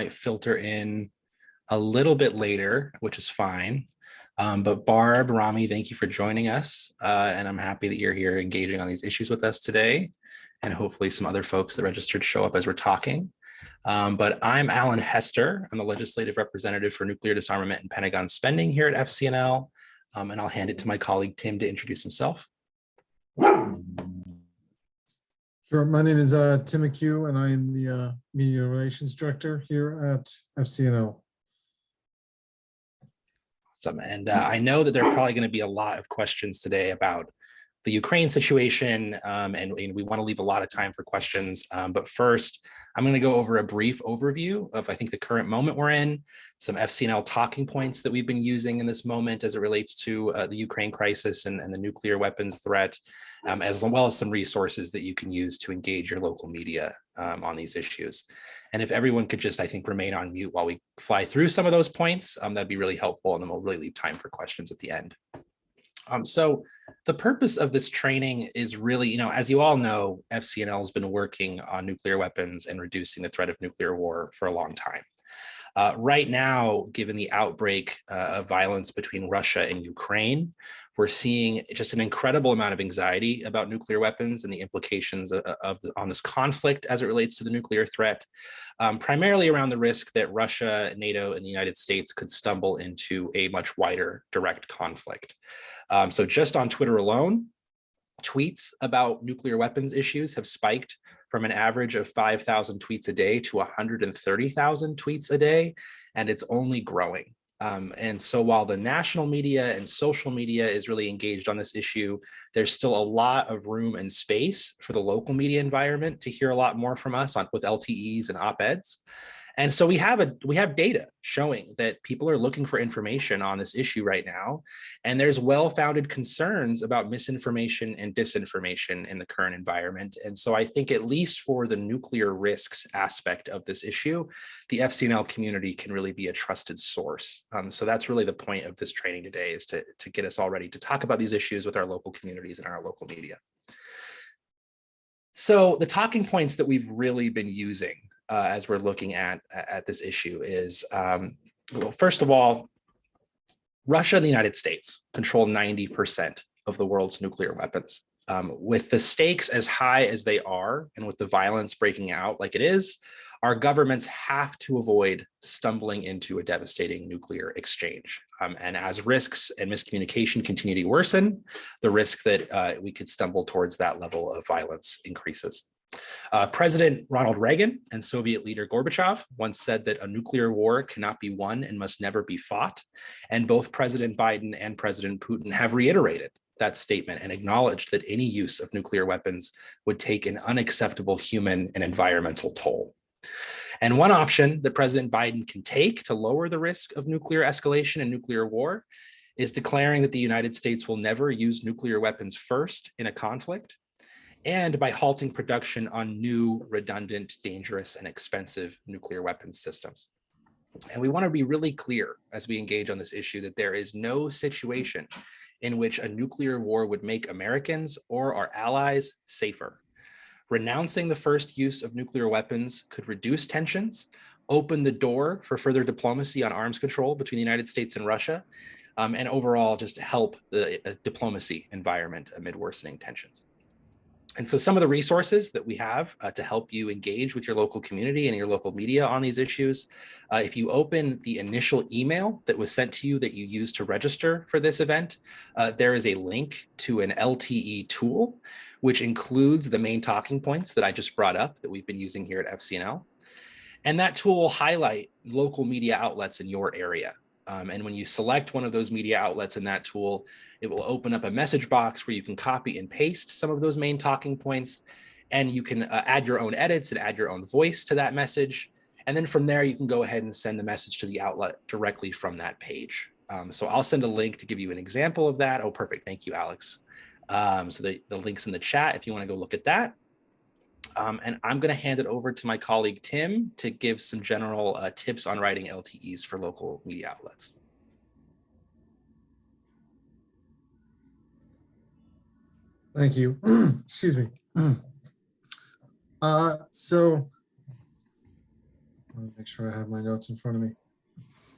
might filter in a little bit later, which is fine. But Barb, Rami, thank you for joining us. And I'm happy that you're here engaging on these issues with us today. And hopefully some other folks that registered show up as we're talking. But I'm Alan Hester. I'm the legislative representative for nuclear disarmament and Pentagon spending here at FCNL. And I'll hand it to my colleague, Tim, to introduce himself. Sure. My name is Tim McHugh, and I am the Media Relations Director here at FCNL. Awesome. And I know that there are probably going to be a lot of questions today about the Ukraine situation, and we want to leave a lot of time for questions. But first, I'm going to go over a brief overview of, I think, the current moment we're in, some FCNL talking points that we've been using in this moment as it relates to the Ukraine crisis and the nuclear weapons threat, as well as some resources that you can use to engage your local media on these issues. And if everyone could just, I think, remain on mute while we fly through some of those points, that'd be really helpful, and then we'll really leave time for questions at the end. So the purpose of this training is really, as you all know, FCNL has been working on nuclear weapons and reducing the threat of nuclear war for a long time. Right now, given the outbreak of violence between Russia and Ukraine, we're seeing just an incredible amount of anxiety about nuclear weapons and the implications on this conflict as it relates to the nuclear threat, primarily around the risk that Russia, NATO, and the United States could stumble into a much wider direct conflict. So just on Twitter alone, tweets about nuclear weapons issues have spiked from an average of 5,000 tweets a day to 130,000 tweets a day, and it's only growing. And so while the national media and social media is really engaged on this issue, there's still a lot of room and space for the local media environment to hear a lot more from us with LTEs and op-eds. And so we have data showing that people are looking for information on this issue right now, and there's well-founded concerns about misinformation and disinformation in the current environment. And so I think, at least for the nuclear risks aspect of this issue, the FCNL community can really be a trusted source. So that's really the point of this training today, is to get us all ready to talk about these issues with our local communities and our local media. So the talking points that we've really been using as we're looking at this issue is, well, first of all, Russia and the United States control 90% of the world's nuclear weapons. With the stakes as high as they are, and with the violence breaking out like it is, our governments have to avoid stumbling into a devastating nuclear exchange. And as risks and miscommunication continue to worsen, the risk that we could stumble towards that level of violence increases. President Ronald Reagan and Soviet leader Gorbachev once said that a nuclear war cannot be won and must never be fought. And both President Biden and President Putin have reiterated that statement and acknowledged that any use of nuclear weapons would take an unacceptable human and environmental toll. And one option that President Biden can take to lower the risk of nuclear escalation and nuclear war is declaring that the United States will never use nuclear weapons first in a conflict, and by halting production on new, redundant, dangerous, and expensive nuclear weapons systems. And we want to be really clear as we engage on this issue that there is no situation in which a nuclear war would make Americans or our allies safer. Renouncing the first use of nuclear weapons could reduce tensions, open the door for further diplomacy on arms control between the United States and Russia, and overall just help the diplomacy environment amid worsening tensions. And so some of the resources that we have to help you engage with your local community and your local media on these issues, if you open the initial email that was sent to you that you used to register for this event, there is a link to an LTE tool, which includes the main talking points that I just brought up that we've been using here at FCNL. And that tool will highlight local media outlets in your area. And when you select one of those media outlets in that tool, it will open up a message box where you can copy and paste some of those main talking points, and you can add your own edits and add your own voice to that message. And then from there, you can go ahead and send the message to the outlet directly from that page. So I'll send a link to give you an example of that. Oh, perfect. Thank you, Alex. So the link's in the chat if you want to go look at that. And I'm going to hand it over to my colleague, Tim, to give some general tips on writing LTEs for local media outlets. Thank you. Excuse me. So Let me make sure I have my notes in front of me.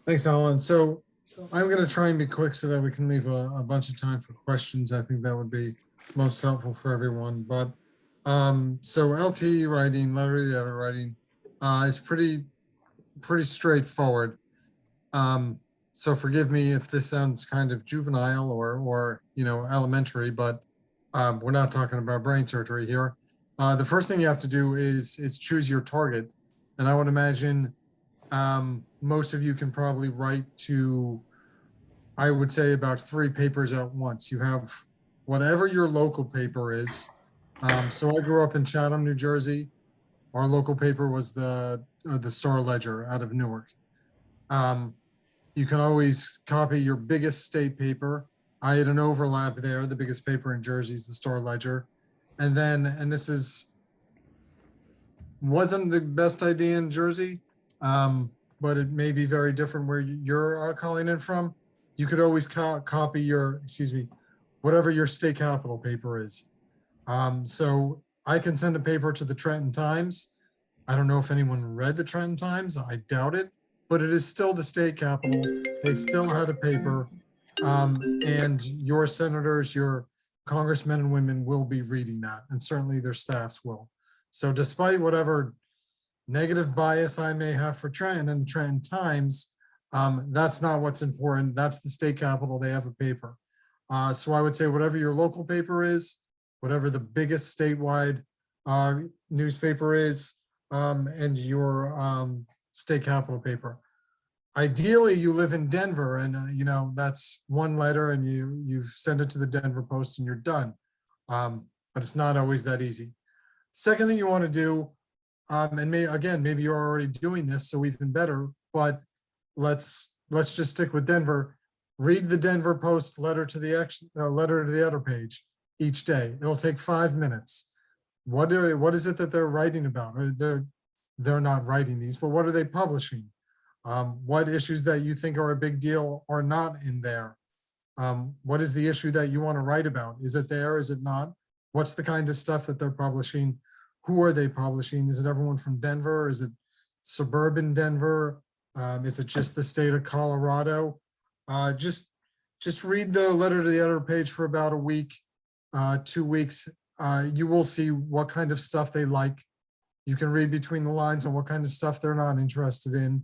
Thanks, Alan. So I'm going to try and be quick so that we can leave a bunch of time for questions. I think that would be most helpful for everyone. But so LTE writing, letter to the editor writing is pretty straightforward. So forgive me if this sounds kind of juvenile or elementary, but we're not talking about brain surgery here. The first thing you have to do is choose your target, and I would imagine most of you can probably write to, I would say, about 3 papers at once. You have whatever your local paper is. So I grew up in Chatham, New Jersey. Our local paper was the Star Ledger out of Newark. You can always copy your biggest state paper. I had an overlap there. The biggest paper in Jersey is the Star Ledger. And then, and this wasn't the best idea in Jersey, but it may be very different where you're calling in from. You could always copy your, whatever your state capital paper is. So I can send a paper to the Trenton Times. I don't know if anyone read the Trenton Times. I doubt it, but it is still the state capital. They still had a paper, and your senators, your congressmen and women will be reading that, and certainly their staffs will. So despite whatever negative bias I may have for Trenton and the Trenton Times, that's not what's important. That's the state capital. They have a paper. So I would say whatever your local paper is, whatever the biggest statewide newspaper is, and your state capital paper. Ideally, you live in Denver, and that's one letter, and you send it to the Denver Post, and you're done. But it's not always that easy. Second thing you want to do, and maybe you're already doing this, so even better. But let's just stick with Denver. Read the Denver Post letter to the editor page each day. It'll take 5 minutes. What is it that they're writing about? Or they're not writing these, but what are they publishing? What issues that you think are a big deal are not in there? What is the issue that you want to write about? Is it there? Is it not? What's the kind of stuff that they're publishing? Who are they publishing? Is it everyone from Denver? Is it suburban Denver? Is it just the state of Colorado? Just read the letter to the editor page for about a week, 2 weeks. You will see what kind of stuff they like. You can read between the lines on what kind of stuff they're not interested in,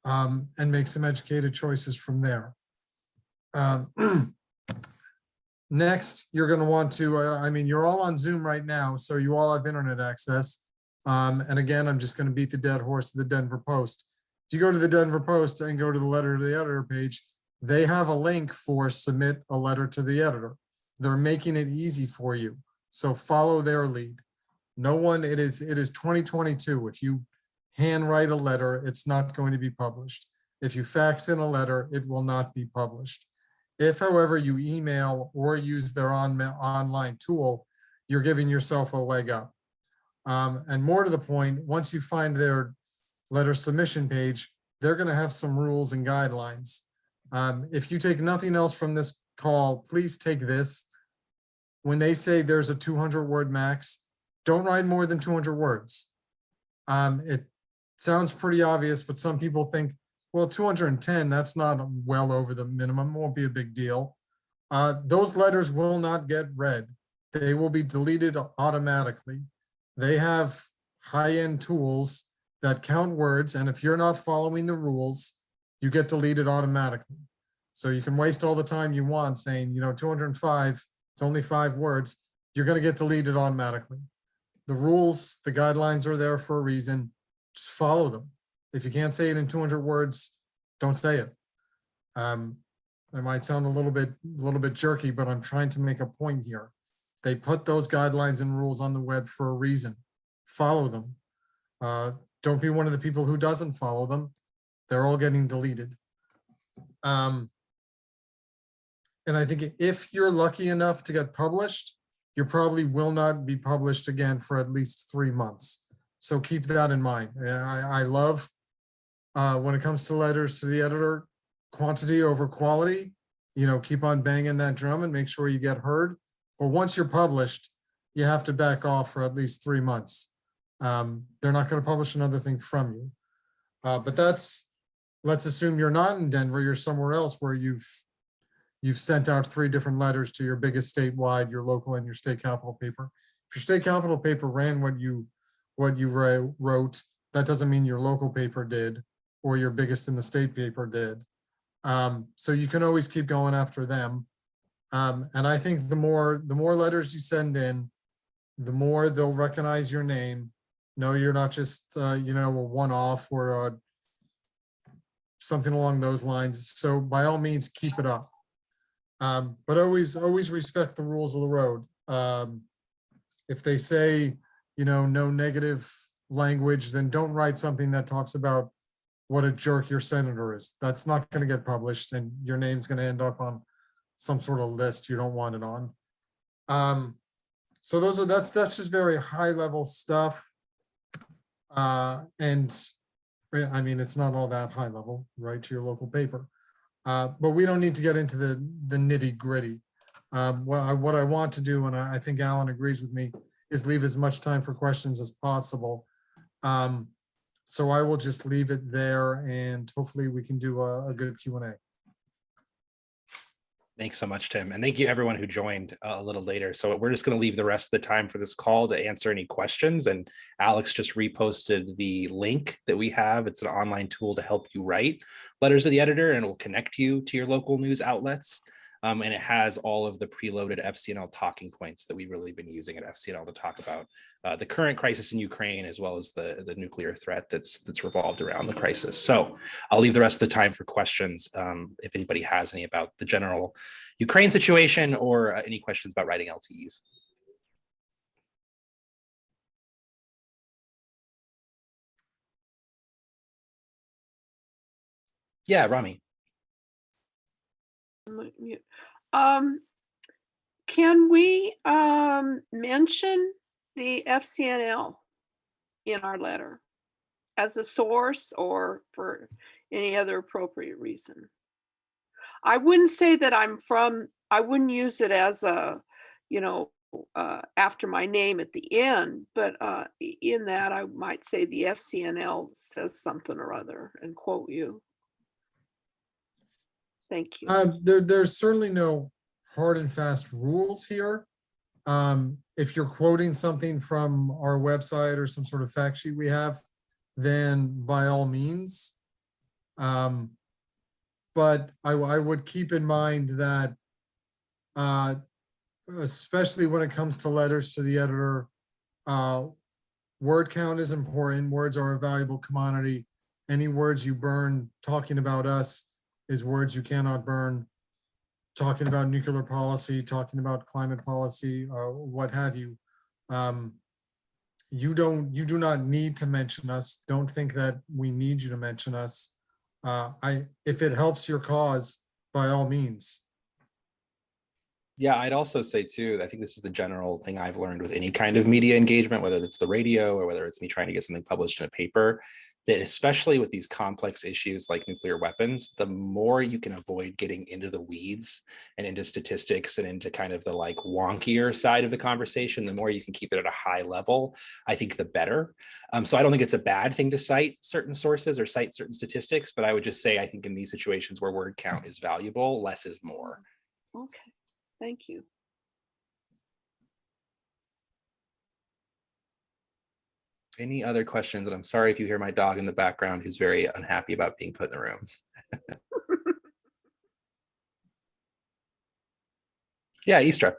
and make some educated choices from there. Next, you're going to want to, you're all on Zoom right now, so you all have internet access. And again, I'm just going to beat the dead horse of the Denver Post. If you go to the Denver Post and go to the letter to the editor page, they have a link for submit a letter to the editor. They're making it easy for you. So follow their lead. It is 2022. If you handwrite a letter, it's not going to be published. If you fax in a letter, it will not be published. If, however, you email or use their online tool, you're giving yourself a leg up. And more to the point, once you find their letter submission page, they're going to have some rules and guidelines. If you take nothing else from this call, please take this. When they say there's a 200-word max, don't write more than 200 words. It sounds pretty obvious, but some people think, well, 210, that's not well over the minimum, won't be a big deal. Those letters will not get read. They will be deleted automatically. They have high-end tools that count words, and if you're not following the rules, you get deleted automatically. So you can waste all the time you want saying, 205, it's only 5 words, you're going to get deleted automatically. The rules, the guidelines are there for a reason. Just follow them. If you can't say it in 200 words, don't say it. It might sound a little bit jerky, but I'm trying to make a point here. They put those guidelines and rules on the web for a reason. Follow them. Don't be one of the people who doesn't follow them. They're all getting deleted. And I think if you're lucky enough to get published, you probably will not be published again for at least 3 months. So keep that in mind. I love, when it comes to letters to the editor, quantity over quality. Keep on banging that drum and make sure you get heard. But once you're published, you have to back off for at least 3 months. They're not going to publish another thing from you. But let's assume you're not in Denver, you're somewhere else where you've sent out 3 different letters to your biggest statewide, your local, and your state capital paper. If your state capital paper ran what you wrote, that doesn't mean your local paper did or your biggest in the state paper did. So you can always keep going after them. And I think the more letters you send in, the more they'll recognize your name. No, you're not just a one-off or something along those lines. So by all means, keep it up. But always respect the rules of the road. If they say, no negative language, then don't write something that talks about what a jerk your senator is. That's not going to get published, and your name's going to end up on some sort of list you don't want it on. So that's just very high level stuff. And I mean, it's not all that high level, right, to your local paper. But we don't need to get into the nitty gritty. What I want to do, and I think Alan agrees with me, is leave as much time for questions as possible. So I will just leave it there, and hopefully we can do a good Q&A. Thanks so much, Tim. And thank you everyone who joined a little later. So we're just going to leave the rest of the time for this call to answer any questions. And Alex just reposted the link that we have. It's an online tool to help you write letters to the editor, and it will connect you to your local news outlets. And it has all of the preloaded FCNL talking points that we've really been using at FCNL to talk about the current crisis in Ukraine, as well as the nuclear threat that's revolved around the crisis. So I'll leave the rest of the time for questions if anybody has any about the general Ukraine situation or any questions about writing LTEs. Yeah, Rami. Can we mention the FCNL in our letter as a source or for any other appropriate reason? I wouldn't say that I wouldn't use it as a, after my name at the end, but in that I might say the FCNL says something or other and quote you. Thank you. There's certainly no hard and fast rules here. If you're quoting something from our website or some sort of fact sheet we have, then by all means. But I would keep in mind that, especially when it comes to letters to the editor, word count is important. Words are a valuable commodity. Any words you burn talking about us is words you cannot burn talking about nuclear policy, talking about climate policy, or what have you. You do not need to mention us. Don't think that we need you to mention us. If it helps your cause, by all means. Yeah, I'd also say too, I think this is the general thing I've learned with any kind of media engagement, whether it's the radio or whether it's me trying to get something published in a paper, that especially with these complex issues like nuclear weapons, the more you can avoid getting into the weeds and into statistics and into kind of the like wonkier side of the conversation, the more you can keep it at a high level, I think the better. So I don't think it's a bad thing to cite certain sources or cite certain statistics, but I would just say, I think in these situations where word count is valuable, less is more. Okay, thank you. Any other questions? And I'm sorry if you hear my dog in the background who's very unhappy about being put in the room. Yeah, Istra.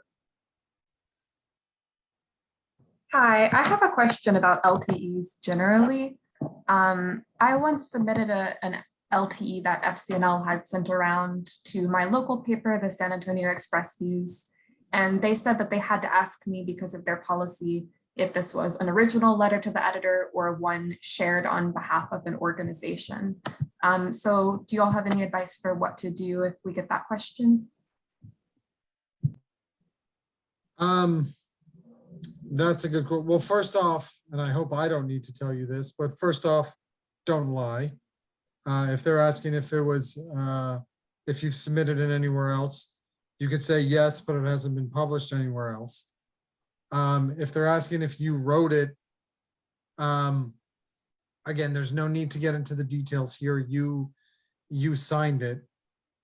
Hi, I have a question about LTEs generally. I once submitted an LTE that FCNL had sent around to my local paper, the San Antonio Express News, and they said that they had to ask me because of their policy if this was an original letter to the editor or one shared on behalf of an organization. So do you all have any advice for what to do if we get that question? That's a good quote. Well, first off, and I hope I don't need to tell you this, but first off, don't lie. If they're asking if it was, if you've submitted it anywhere else, you could say yes, but it hasn't been published anywhere else. If they're asking if you wrote it, I again, there's no need to get into the details here. You signed it.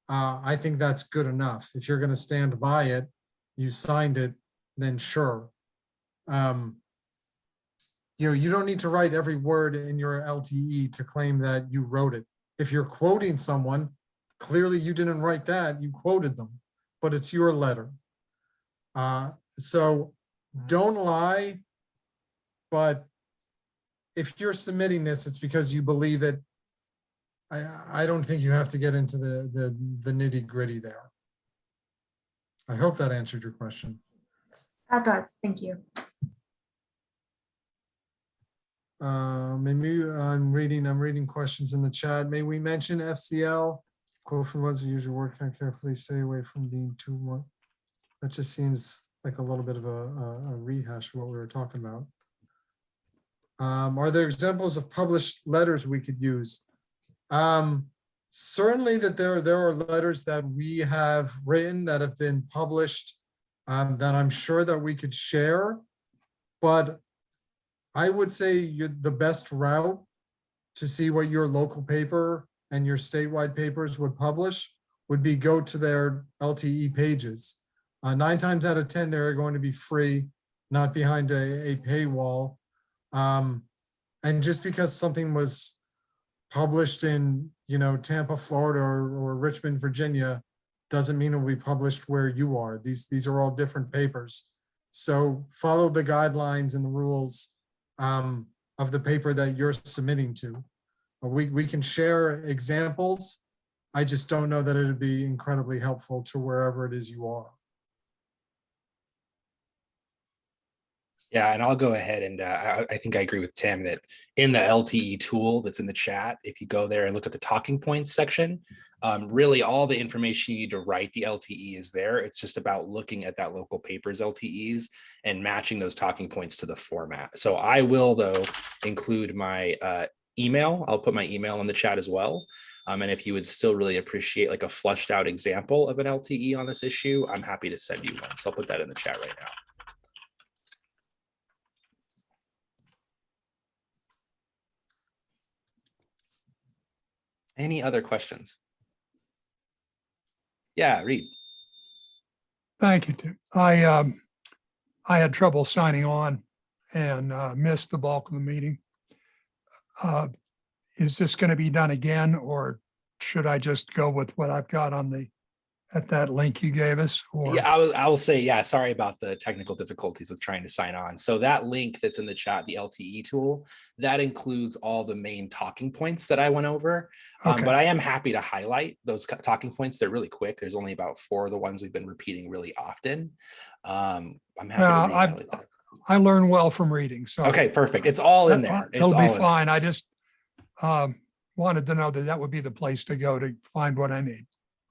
I think that's good enough. If you're going to stand by it, you signed it, then sure. You don't need to write every word in your LTE to claim that you wrote it. If you're quoting someone, clearly you didn't write that, you quoted them, but it's your letter. So don't lie, but if you're submitting this, it's because you believe it. I don't think you have to get into the nitty gritty there. I hope that answered your question. That does, thank you. Maybe I'm reading questions in the chat. May we mention FCL? Quote from what's the usual work, and carefully stay away from being too much. That just seems like a little bit of a rehash of what we were talking about. Are there examples of published letters we could use? Certainly that there are letters that we have written that have been published that I'm sure that we could share, but I would say the best route to see what your local paper and your statewide papers would publish would be go to their LTE pages. 9 times out of 10, they're going to be free, not behind a paywall. And just because something was published in, Tampa, Florida, or Richmond, Virginia, doesn't mean it will be published where you are. These are all different papers. So follow the guidelines and the rules of the paper that you're submitting to. We can share examples. I just don't know that it would be incredibly helpful to wherever it is you are. Yeah, and I'll go ahead and I think I agree with Tim that in the LTE tool that's in the chat, if you go there and look at the talking points section, really all the information you need to write the LTE is there. It's just about looking at that local paper's LTEs and matching those talking points to the format. So I will, though, include my email. I'll put my email in the chat as well. And if you would still really appreciate like a flushed out example of an LTE on this issue, I'm happy to send you one. So I'll put that in the chat right now. Any other questions? Yeah, Reed. Thank you, Tim. I had trouble signing on and missed the bulk of the meeting. Is this going to be done again, or should I just go with what I've got on at that link you gave us? Or Yeah, I will say, yeah, sorry about the technical difficulties with trying to sign on. So that link that's in the chat, the LTE tool, that includes all the main talking points that I went over. Okay. But I am happy to highlight those talking points. They're really quick. There's only about 4 of the ones we've been repeating really often. I'm happy to highlight that. I learn well from reading. So Okay, perfect. It's all in there. It's it'll all be fine. I just wanted to know that would be the place to go to find what I need.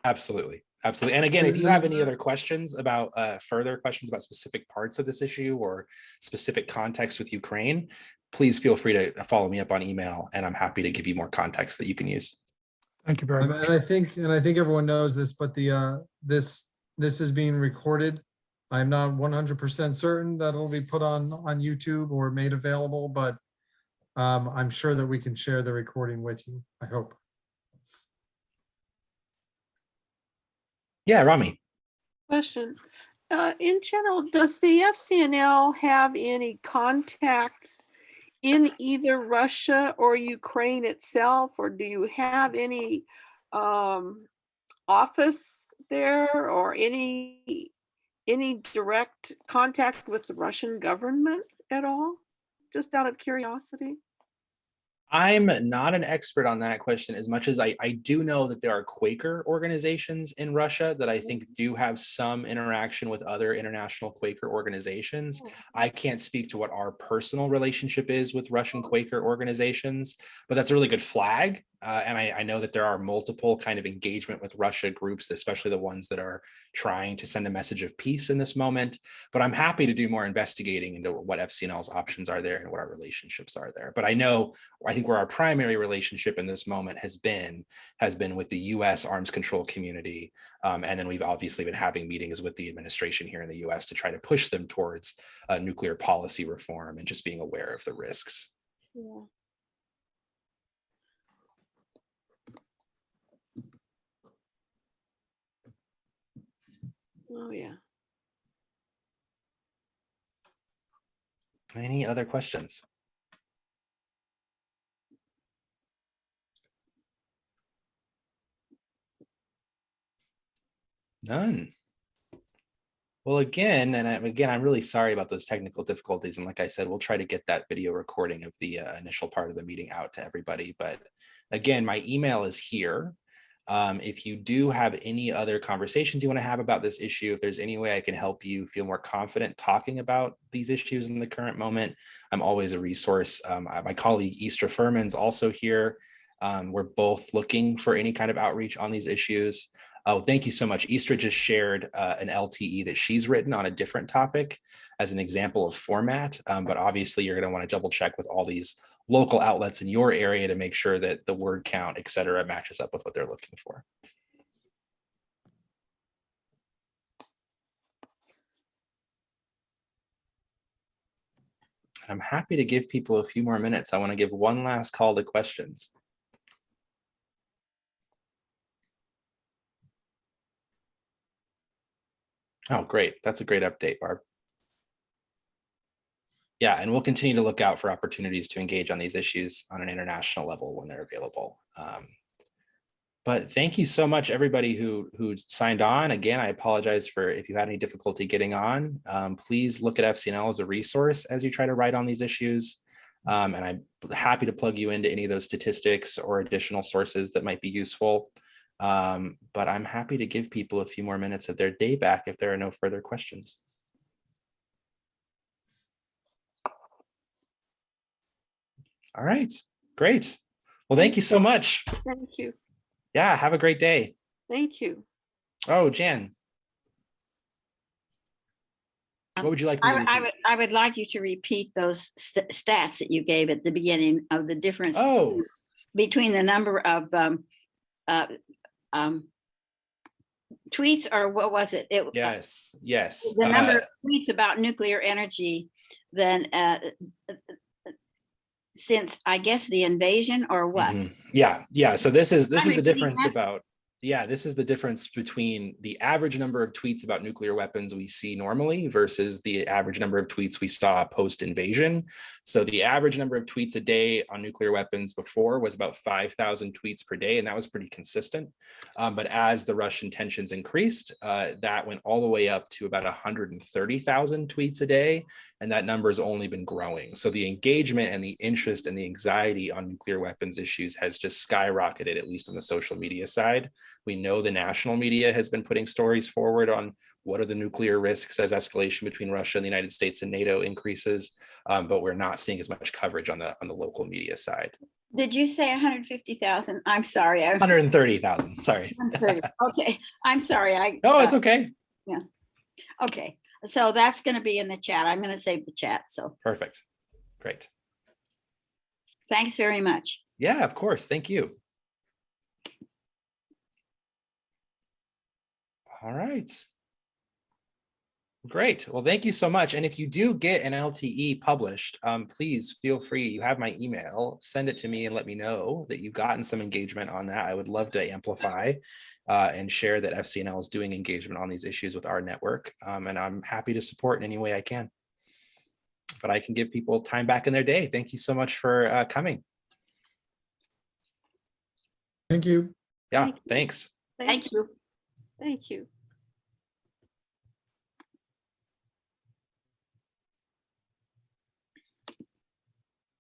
Absolutely. Absolutely. And again, if you have any other questions about further questions about specific parts of this issue or specific context with Ukraine, please feel free to follow me up on email, and I'm happy to give you more context that you can use. Thank you very much. And I think everyone knows this, but this is being recorded. I'm not 100% certain that it'll be put on YouTube or made available, but I'm sure that we can share the recording with you. I hope. Yeah, Rami. Question. In general, does the FCNL have any contacts in either Russia or Ukraine itself, or do you have any office there or any direct contact with the Russian government at all? Just out of curiosity. I'm not an expert on that question as much as I do know that there are Quaker organizations in Russia that I think do have some interaction with other international Quaker organizations. I can't speak to what our personal relationship is with Russian Quaker organizations, but that's a really good flag. And I know that there are multiple kind of engagement with Russia groups, especially the ones that are trying to send a message of peace in this moment. But I'm happy to do more investigating into what FCNL's options are there and what our relationships are there. But I think where our primary relationship in this moment has been with the US arms control community. And then we've obviously been having meetings with the administration here in the US to try to push them towards nuclear policy reform and just being aware of the risks. Yeah. Oh, yeah. Any other questions? None. Well, again, I'm really sorry about those technical difficulties. And like I said, we'll try to get that video recording of the initial part of the meeting out to everybody. But again, my email is here. If you do have any other conversations you want to have about this issue, if there's any way I can help you feel more confident talking about these issues in the current moment, I'm always a resource. My colleague Istra Fuhrmann is also here. We're both looking for any kind of outreach on these issues. Oh, thank you so much. Istra just shared an LTE that she's written on a different topic as an example of format, but obviously you're going to want to double check with all these local outlets in your area to make sure that the word count, et cetera, matches up with what they're looking for. I'm happy to give people a few more minutes. I want to give one last call to questions. Oh, great. That's a great update, Barb. Yeah, and we'll continue to look out for opportunities to engage on these issues on an international level when they're available. But thank you so much, everybody who signed on. Again, I apologize for if you had any difficulty getting on. Please look at FCNL as a resource as you try to write on these issues. And I'm happy to plug you into any of those statistics or additional sources that might be useful. But I'm happy to give people a few more minutes of their day back if there are no further questions. All right, great. Well, thank you so much. Thank you. Yeah, have a great day. Thank you. Oh, Jan. What would you like me to repeat? I would like you to repeat those stats that you gave at the beginning of the difference between the number of tweets, or what was it? Yes. The number of tweets about nuclear energy then since, I guess, the invasion, or what? Yeah. So this is the difference about. Yeah, this is the difference between the average number of tweets about nuclear weapons we see normally versus the average number of tweets we saw post-invasion. So the average number of tweets a day on nuclear weapons before was about 5,000 tweets per day, and that was pretty consistent. But as the Russian tensions increased, that went all the way up to about 130,000 tweets a day, and that number has only been growing. So the engagement and the interest and the anxiety on nuclear weapons issues has just skyrocketed, at least on the social media side. We know the national media has been putting stories forward on what are the nuclear risks as escalation between Russia and the United States and NATO increases, but we're not seeing as much coverage on the local media side. Did you say 150,000? I'm sorry. 130,000. Sorry. 130. Okay, I'm sorry. No, it's okay. Yeah. Okay, so that's going to be in the chat. I'm going to save the chat. So perfect. Great. Thanks very much. Yeah, of course. Thank you. All right. Great. Well, thank you so much. And if you do get an LTE published, please feel free. You have my email. Send it to me and let me know that you've gotten some engagement on that. I would love to amplify and share that FCNL is doing engagement on these issues with our network. And I'm happy to support in any way I can. But I can give people time back in their day. Thank you so much for coming. Thank you. Yeah, thanks. Thank you. Thank you.